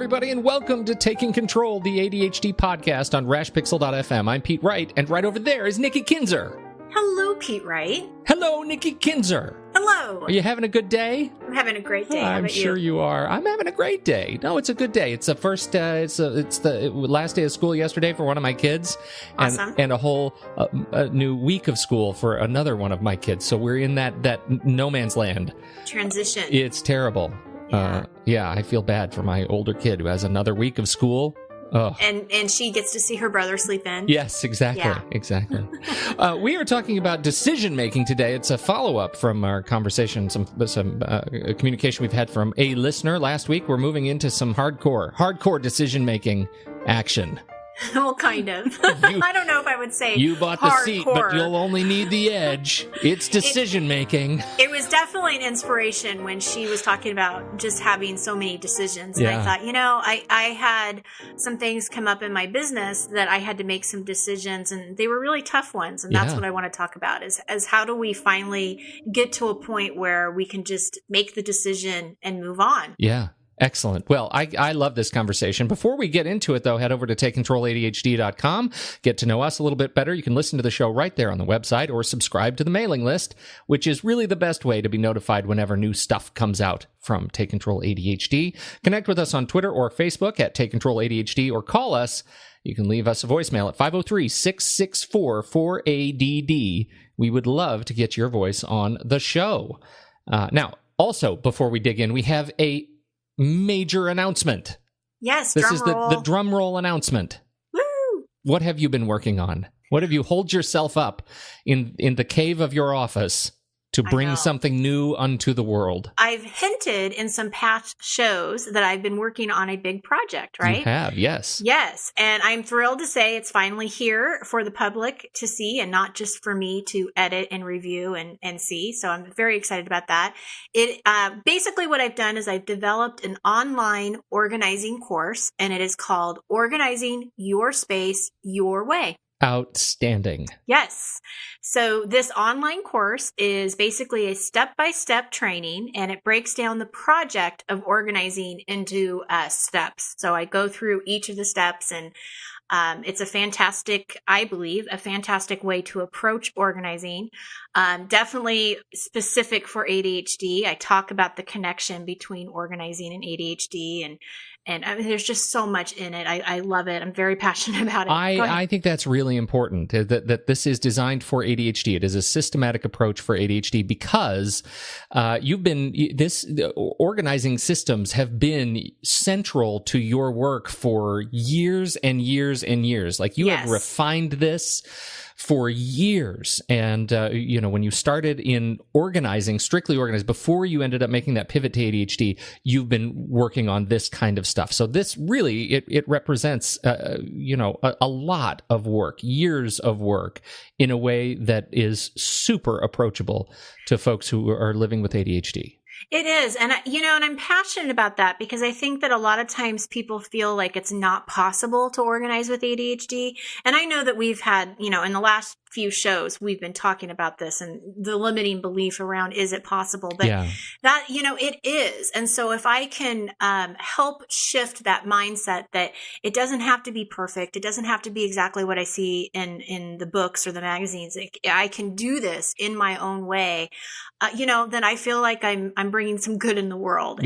everybody, and welcome to Taking Control, the ADHD podcast on rashpixel.fm. I'm Pete Wright, and right over there is Nikki Kinzer. Hello, Pete Wright. Hello, Nikki Kinzer. Hello. Are you having a good day? I'm having a great day. I'm sure you are. I'm having a great day. No, it's a good day. It's the first. It's the last day of school yesterday for one of my kids, Awesome. and a whole new week of school for another one of my kids. So we're in that no man's land. Transition. It's terrible. Yeah. I feel bad for my older kid who has another week of school. Oh. And she gets to see her brother sleep in. Yes, exactly. Yeah. Exactly. We are talking about decision making today. It's a follow-up from our conversation, some communication we've had from a listener last week. We're moving into some hardcore decision making action. Well, kind of. I don't know if I would say you bought the seat, but you'll only need the edge. It's decision making. It was definitely an inspiration when she was talking about just having so many decisions. And Yeah. I thought, I had some things come up in my business that I had to make some decisions, and they were really tough ones. And that's Yeah. what I want to talk about is how do we finally get to a point where we can just make the decision and move on? Yeah. Excellent. Well, I love this conversation. Before we get into it, though, head over to takecontroladhd.com. Get to know us a little bit better. You can listen to the show right there on the website or subscribe to the mailing list, which is really the best way to be notified whenever new stuff comes out from Take Control ADHD. Connect with us on Twitter or Facebook at Take Control ADHD or call us. You can leave us a voicemail at 503-664-4ADD. We would love to get your voice on the show. Now, also, before we dig in, we have a major announcement. Yes, this drum is roll. the drum roll announcement. Woo! What have you been working on? What have you holed yourself up in the cave of your office to bring something new unto the world? I've hinted in some past shows that I've been working on a big project, right? You have, yes. Yes. And I'm thrilled to say it's finally here for the public to see and not just for me to edit and review and see. So I'm very excited about that. Basically what I've done is I've developed an online organizing course, and it is called Organizing Your Space Your Way. Outstanding. Yes. So this online course is basically a step-by-step training, and it breaks down the project of organizing into steps. So I go through each of the steps, and it's I believe, a fantastic way to approach organizing. Definitely specific for ADHD. I talk about the connection between organizing and ADHD, and I mean, there's just so much in it. I love it. I'm very passionate about it. I think that's really important, that this is designed for ADHD. It is a systematic approach for ADHD because organizing systems have been central to your work for years and years and years. Like you have refined this for years. And, when you started in strictly organized, before you ended up making that pivot to ADHD, you've been working on this kind of stuff. So this really, it represents, a lot of work, years of work in a way that is super approachable to folks who are living with ADHD. It is. And, and I'm passionate about that because I think that a lot of times people feel like it's not possible to organize with ADHD. And I know that we've had, in the last few shows, we've been talking about this and the limiting belief around, is it possible? But that, it is. And so if I can help shift that mindset that it doesn't have to be perfect, it doesn't have to be exactly what I see in the books or the magazines. I can do this in my own way. Then I feel like I'm bringing some good in the world.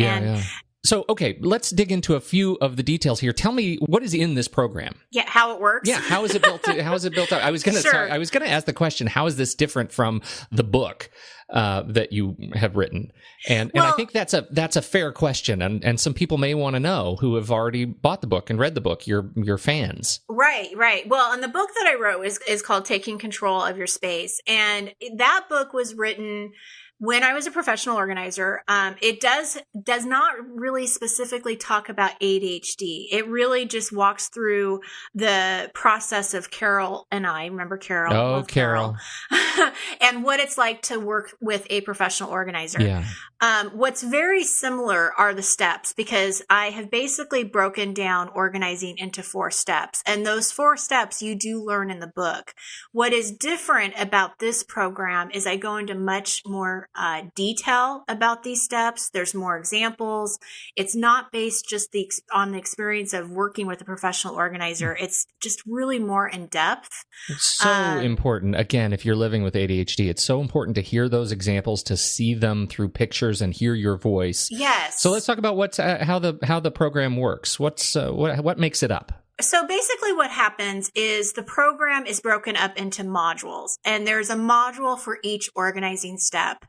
So, okay, let's dig into a few of the details here. Tell me what is in this program. Yeah, how it works. Yeah, how is it built? How is it built up? I was going to ask the question: how is this different from the book that you have written? And I think that's a fair question, and some people may want to know who have already bought the book and read the book. Your fans, right? Well, and the book that I wrote is called Taking Control of Your Space, and that book was written when I was a professional organizer. It does not really specifically talk about ADHD. It really just walks through the process of Carol and I. Remember Carol? Oh, Carol. And what it's like to work with a professional organizer. Yeah. What's very similar are the steps, because I have basically broken down organizing into 4 steps. And those 4 steps you do learn in the book. What is different about this program is I go into much more more detail about these steps. There's more examples. It's not based just on the experience of working with a professional organizer. It's just really more in depth. It's so important. Again, if you're living with ADHD, it's so important to hear those examples, to see them through pictures and hear your voice. Yes. So let's talk about how the program works. What makes it up? So basically what happens is the program is broken up into modules, and there's a module for each organizing step.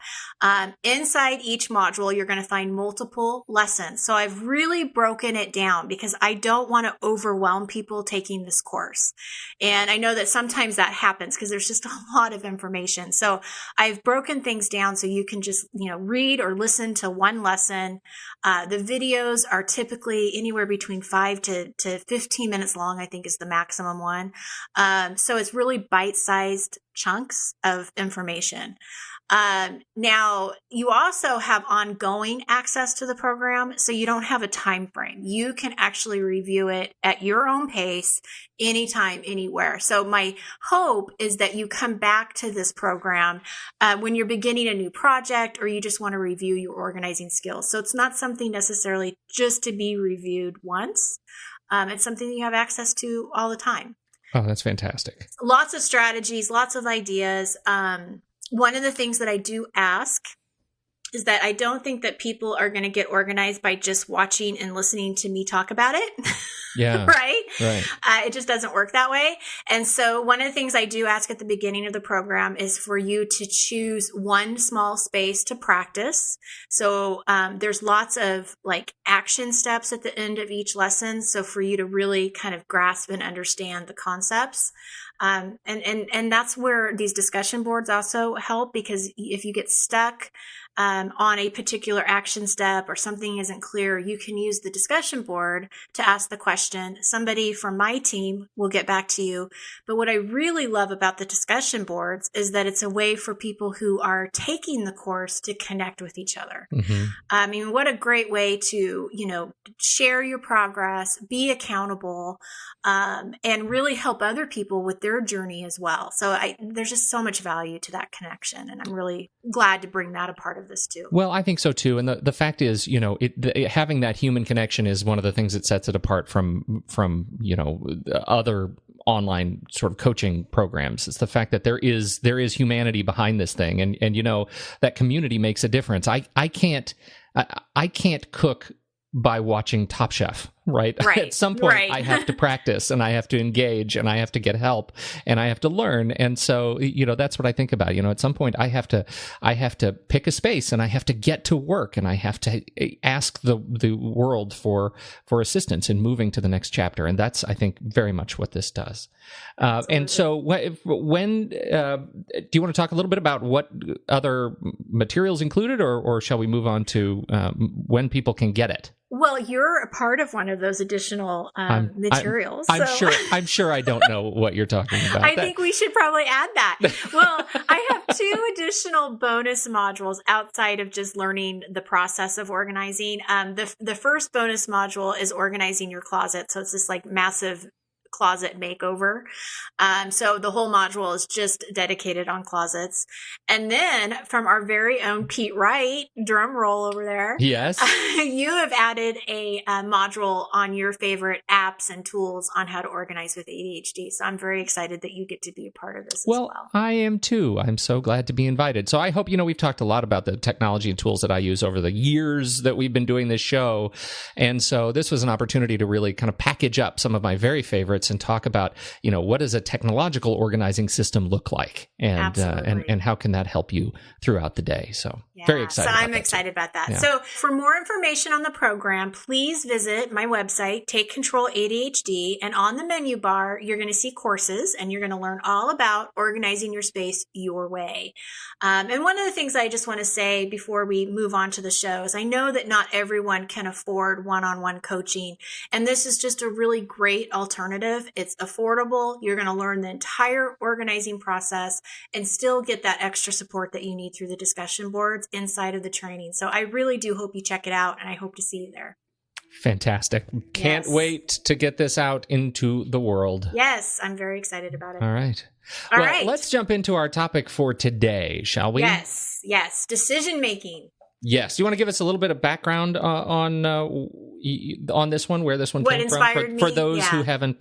Inside each module, you're going to find multiple lessons. So I've really broken it down because I don't want to overwhelm people taking this course. And I know that sometimes that happens because there's just a lot of information. So I've broken things down so you can just, read or listen to one lesson. The videos are typically anywhere between 5 to 15 minutes long, I think is the maximum one. So it's really bite-sized chunks of information. Now, you also have ongoing access to the program, so you don't have a time frame. You can actually review it at your own pace, anytime, anywhere. So my hope is that you come back to this program when you're beginning a new project or you just want to review your organizing skills. So it's not something necessarily just to be reviewed once. It's something that you have access to all the time. Oh, that's fantastic. Lots of strategies, lots of ideas. One of the things that I do ask is that I don't think that people are going to get organized by just watching and listening to me talk about it. Yeah. Right? Right. It just doesn't work that way. And so one of the things I do ask at the beginning of the program is for you to choose one small space to practice. So there's lots of action steps at the end of each lesson. So for you to really kind of grasp and understand the concepts. And that's where these discussion boards also help, because if you get stuck on a particular action step or something isn't clear, you can use the discussion board to ask the question. Somebody from my team will get back to you. But what I really love about the discussion boards is that it's a way for people who are taking the course to connect with each other. Mm-hmm. I mean, what a great way to, share your progress, be accountable, and really help other people with their journey as well. So there's just so much value to that connection. And I'm really glad to bring that a part of this too. Well, I think so too. And the fact is, having that human connection is one of the things that sets it apart from other online sort of coaching programs. It's the fact that there is humanity behind this thing, and that community makes a difference. I can't cook by watching Top Chef, right? At some point, I have to practice, and I have to engage, and I have to get help, and I have to learn. And so, that's what I think about. At some point, I have to pick a space, and I have to get to work, and I have to ask the world for assistance in moving to the next chapter. And that's, I think, very much what this does. And so, when do you want to talk a little bit about what other materials included, or shall we move on to when people can get it? Well, you're a part of one of those additional materials. I'm sure I don't know what you're talking about. I think we should probably add that. Well, I have 2 additional bonus modules outside of just learning the process of organizing. The first bonus module is organizing your closet. So it's this massive closet makeover. So the whole module is just dedicated on closets. And then from our very own Pete Wright, drum roll over there. Yes. You have added a module on your favorite apps and tools on how to organize with ADHD. So I'm very excited that you get to be a part of this as well. I am too. I'm so glad to be invited. So I hope, we've talked a lot about the technology and tools that I use over the years that we've been doing this show. And so this was an opportunity to really kind of package up some of my very favorites and talk about, what does a technological organizing system look like, and how can that help you throughout the day. So very excited. So I'm excited about that. Yeah. So for more information on the program, please visit my website, Take Control ADHD, and on the menu bar, you're going to see courses, and you're going to learn all about organizing your space your way. And one of the things I just want to say before we move on to the show is I know that not everyone can afford one-on-one coaching, and this is just a really great alternative. It's affordable. You're going to learn the entire organizing process and still get that extra support that you need through the discussion boards inside of the training. So I really do hope you check it out, and I hope to see you there. Fantastic. Can't wait to get this out into the world. Yes, I'm very excited about it. All right. Let's jump into our topic for today, shall we? Yes. Yes. Decision making. Yes. You want to give us a little bit of background on this one, where this one came from, for those who haven't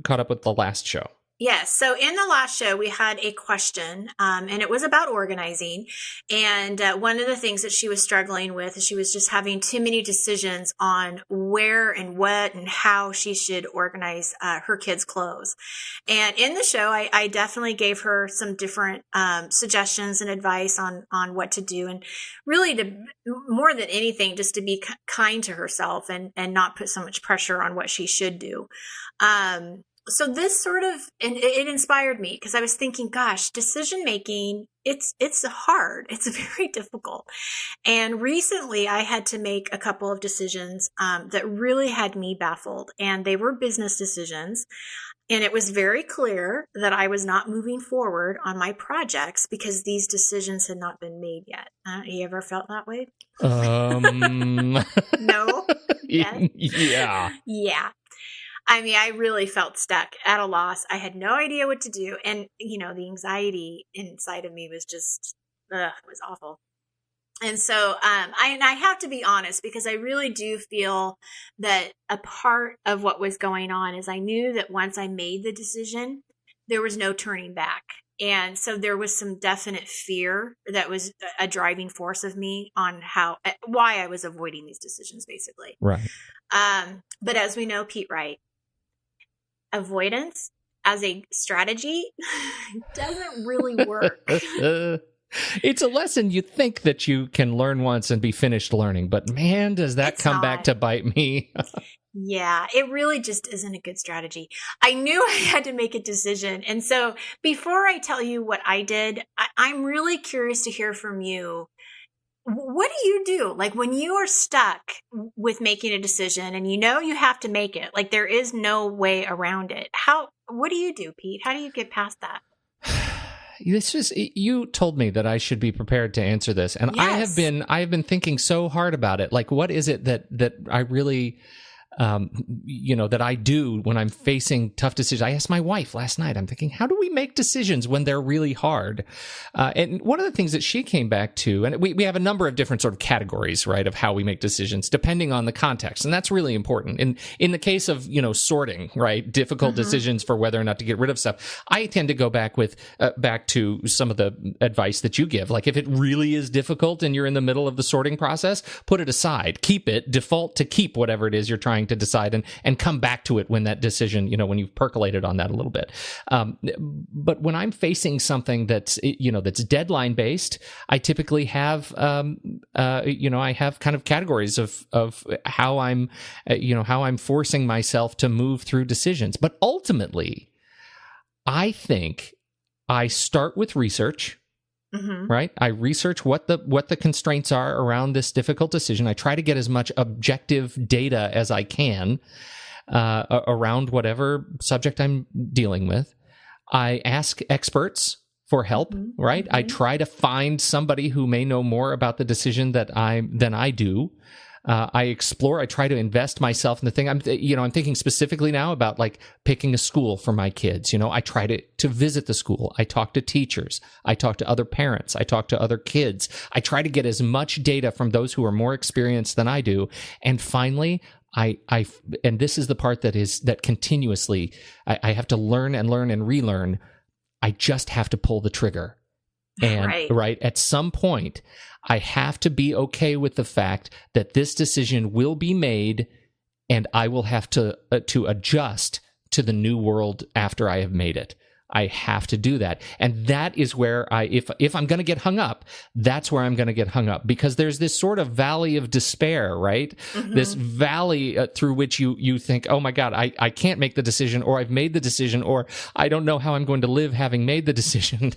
caught up with the last show? Yes. So in the last show, we had a question, and it was about organizing. And one of the things that she was struggling with is she was just having too many decisions on where and what and how she should organize her kids' clothes. And in the show, I definitely gave her some different suggestions and advice on what to do, and really, to more than anything, just to be kind to herself and not put so much pressure on what she should do. So this sort of, and it inspired me, because I was thinking, gosh, decision making, it's hard. It's very difficult. And recently I had to make a couple of decisions that really had me baffled, and they were business decisions. And it was very clear that I was not moving forward on my projects because these decisions had not been made yet. You ever felt that way? No? Yeah. Yeah. I mean, I really felt stuck, at a loss. I had no idea what to do. And, the anxiety inside of me was just, it was awful. And so I have to be honest, because I really do feel that a part of what was going on is I knew that once I made the decision, there was no turning back. And so there was some definite fear that was a driving force of me on why I was avoiding these decisions, basically. Right. But as we know, Pete Wright, avoidance as a strategy doesn't really work. It's a lesson you think that you can learn once and be finished learning, but man, does that come back to bite me. Yeah, it really just isn't a good strategy. I knew I had to make a decision. And so before I tell you what I did, I'm really curious to hear from you. What do you do? Like, when you are stuck with making a decision and you have to make it, like there is no way around it. What do you do, Pete? How do you get past that? You told me that I should be prepared to answer this, and yes. I have been thinking so hard about it. Like, what is it that I really that I do when I'm facing tough decisions? I asked my wife last night, I'm thinking, how do we make decisions when they're really hard? And one of the things that she came back to, and we have a number of different sort of categories, right, of how we make decisions depending on the context. And that's really important. In the case of, sorting, right, difficult decisions for whether or not to get rid of stuff, I tend to go back to some of the advice that you give. Like, if it really is difficult and you're in the middle of the sorting process, put it aside, keep it, default to keep whatever it is you're trying to decide, and come back to it when that decision, when you've percolated on that a little bit. But when I'm facing something that's deadline based, I typically have, I have kind of categories of how I'm forcing myself to move through decisions. But ultimately, I think I start with research. Right? I research what the constraints are around this difficult decision. I try to get as much objective data as I can around whatever subject I'm dealing with. I ask experts for help, right? I try to find somebody who may know more about the decision than I do. I explore. I try to invest myself in the thing. I'm thinking specifically now about like picking a school for my kids. I try to visit the school. I talk to teachers. I talk to other parents. I talk to other kids. I try to get as much data from those who are more experienced than I do. And finally, and this is the part that continuously I have to learn and relearn. I just have to pull the trigger. And right at some point, I have to be okay with the fact that this decision will be made, and I will have to adjust to the new world after I have made it. I have to do that. And that is where if I'm going to get hung up, that's where I'm going to get hung up, because there's this sort of valley of despair, right? This valley through which you think, oh my God, I can't make the decision, or I've made the decision, or I don't know how I'm going to live having made the decision.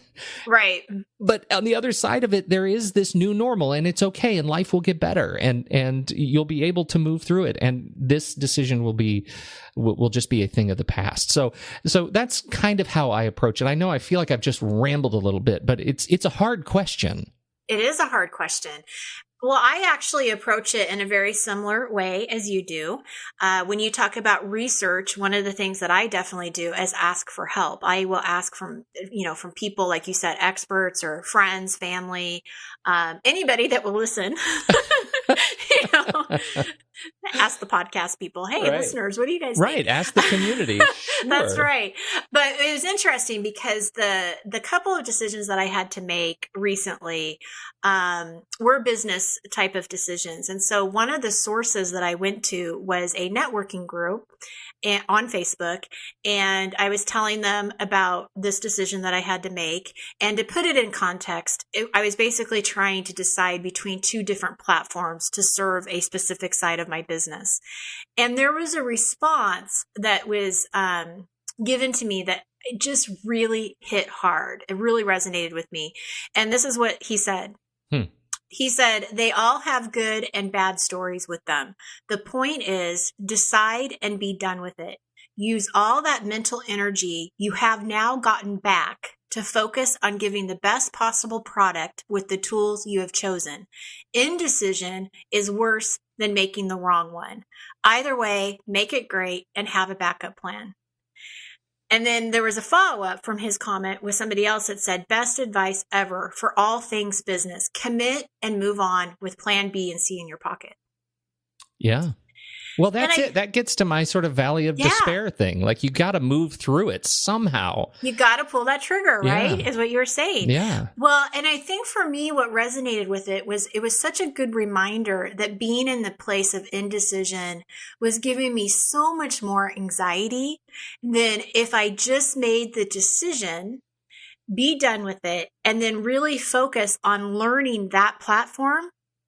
Right. But on the other side of it, there is this new normal, and it's okay, and life will get better, and you'll be able to move through it. And this decision will just be a thing of the past. So that's kind of how I approach it. I know I feel like I've just rambled a little bit, but it's a hard question. It is a hard question. Well, I actually approach it in a very similar way as you do. When you talk about research, one of the things that I definitely do is ask for help. I will ask from people, like you said, experts or friends, family, anybody that will listen. Ask the podcast people, hey, right. Listeners, what do you guys think? Right, ask the community. Sure. That's right. But it was interesting because the couple of decisions that I had to make recently were business type of decisions. And so one of the sources that I went to was a networking group on Facebook, and I was telling them about this decision that I had to make. And to put it in context, I was basically trying to decide between two different platforms to serve a specific side of my business. And there was a response that was given to me that it just really hit hard. It really resonated with me. And this is what he said. He said, they all have good and bad stories with them. The point is, decide and be done with it. Use all that mental energy you have now gotten back to focus on giving the best possible product with the tools you have chosen. Indecision is worse than making the wrong one. Either way, make it great and have a backup plan. And then there was a follow-up from his comment with somebody else that said, best advice ever for all things business. Commit and move on with plan B and C in your pocket. Yeah. Well, that's it. That gets to my sort of valley of despair thing. Like, you got to move through it somehow. You got to pull that trigger, right? Is what you were saying. Yeah. Well, and I think for me, what resonated with it was such a good reminder that being in the place of indecision was giving me so much more anxiety than if I just made the decision, be done with it, and then really focus on learning that platform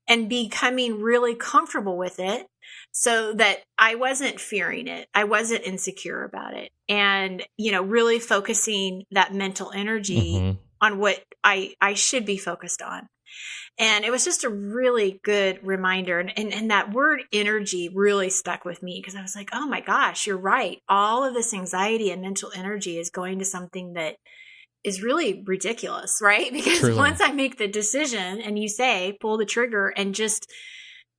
and becoming really comfortable with it, so that I wasn't fearing it. I wasn't insecure about it. And, really focusing that mental energy on what I should be focused on. And it was just a really good reminder. And that word energy really stuck with me, because I was like, oh my gosh, you're right. All of this anxiety and mental energy is going to something that is really ridiculous, right? Because Truly. Once I make the decision and you say, pull the trigger and just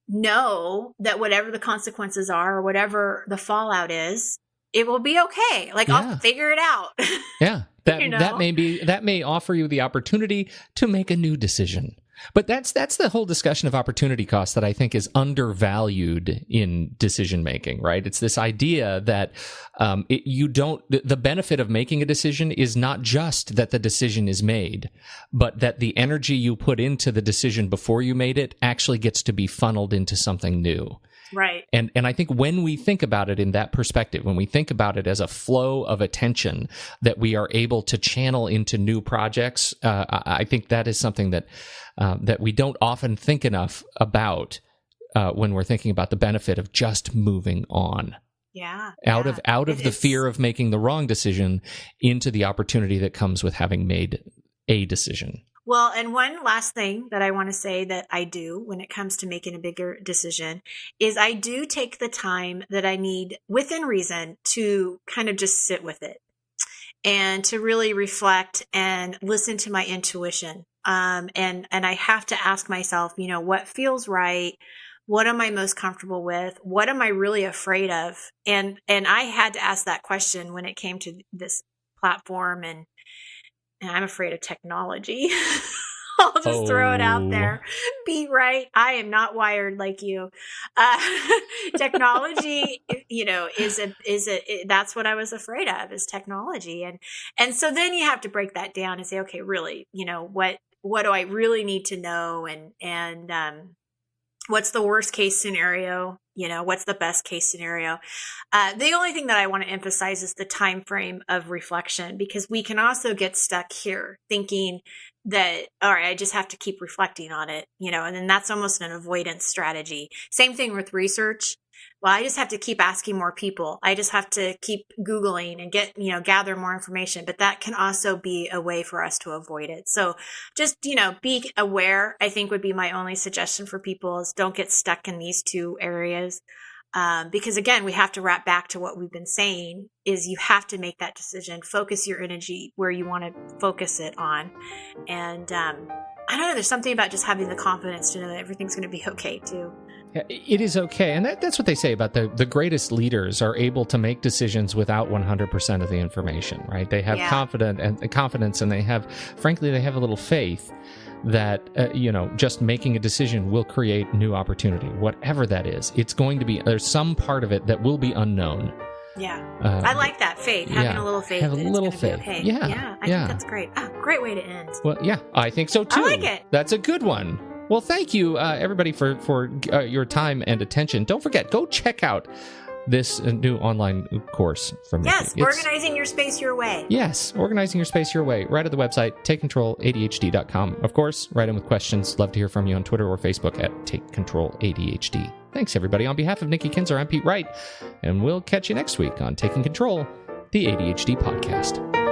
know that whatever the consequences are or whatever the fallout is, it will be okay. Like, I'll figure it out. Yeah. That may offer you the opportunity to make a new decision. But that's the whole discussion of opportunity cost that I think is undervalued in decision making, right? It's this idea that the benefit of making a decision is not just that the decision is made, but that the energy you put into the decision before you made it actually gets to be funneled into something new. Right. And I think when we think about it in that perspective, when we think about it as a flow of attention that we are able to channel into new projects, I think that is something that we don't often think enough about when we're thinking about the benefit of just moving on. Yeah. Out of the fear of making the wrong decision into the opportunity that comes with having made a decision. Well, and one last thing that I want to say that I do when it comes to making a bigger decision is I do take the time that I need within reason to kind of just sit with it and to really reflect and listen to my intuition. And I have to ask myself, what feels right? What am I most comfortable with? What am I really afraid of? And I had to ask that question when it came to this platform, and I'm afraid of technology. I'll just throw it out there. Be right. I am not wired like you. Technology, that's what I was afraid of, is technology. And so then you have to break that down and say, okay, really, what do I really need to know? And what's the worst case scenario? What's the best case scenario? The only thing that I want to emphasize is the time frame of reflection, because we can also get stuck here thinking that, all right, I just have to keep reflecting on it, and then that's almost an avoidance strategy. Same thing with research. Well, I just have to keep asking more people. I just have to keep Googling and gather more information. But that can also be a way for us to avoid it. So just, be aware, I think, would be my only suggestion for people, is don't get stuck in these two areas. Because again, we have to wrap back to what we've been saying, is you have to make that decision, focus your energy where you want to focus it on. And I don't know, there's something about just having the confidence to know that everything's going to be okay too. It is okay. And that's what they say about the greatest leaders are able to make decisions without 100% of the information, right? They have confidence, and they have a little faith that, just making a decision will create new opportunity, whatever that is. It's going to be, there's some part of it that will be unknown. Yeah. I like that faith, having a little faith. Have a little faith. Okay. Yeah. I think that's great. Oh, great way to end. Well, yeah, I think so too. I like it. That's a good one. Well, thank you, everybody, for your time and attention. Don't forget, go check out this new online course from Nikki. Yes, Organizing Your Space Your Way. Yes, Organizing Your Space Your Way. Right at the website, takecontroladhd.com. Of course, write in with questions. Love to hear from you on Twitter or Facebook at takecontroladhd. Thanks, everybody. On behalf of Nikki Kinzer, I'm Pete Wright, and we'll catch you next week on Taking Control, the ADHD podcast.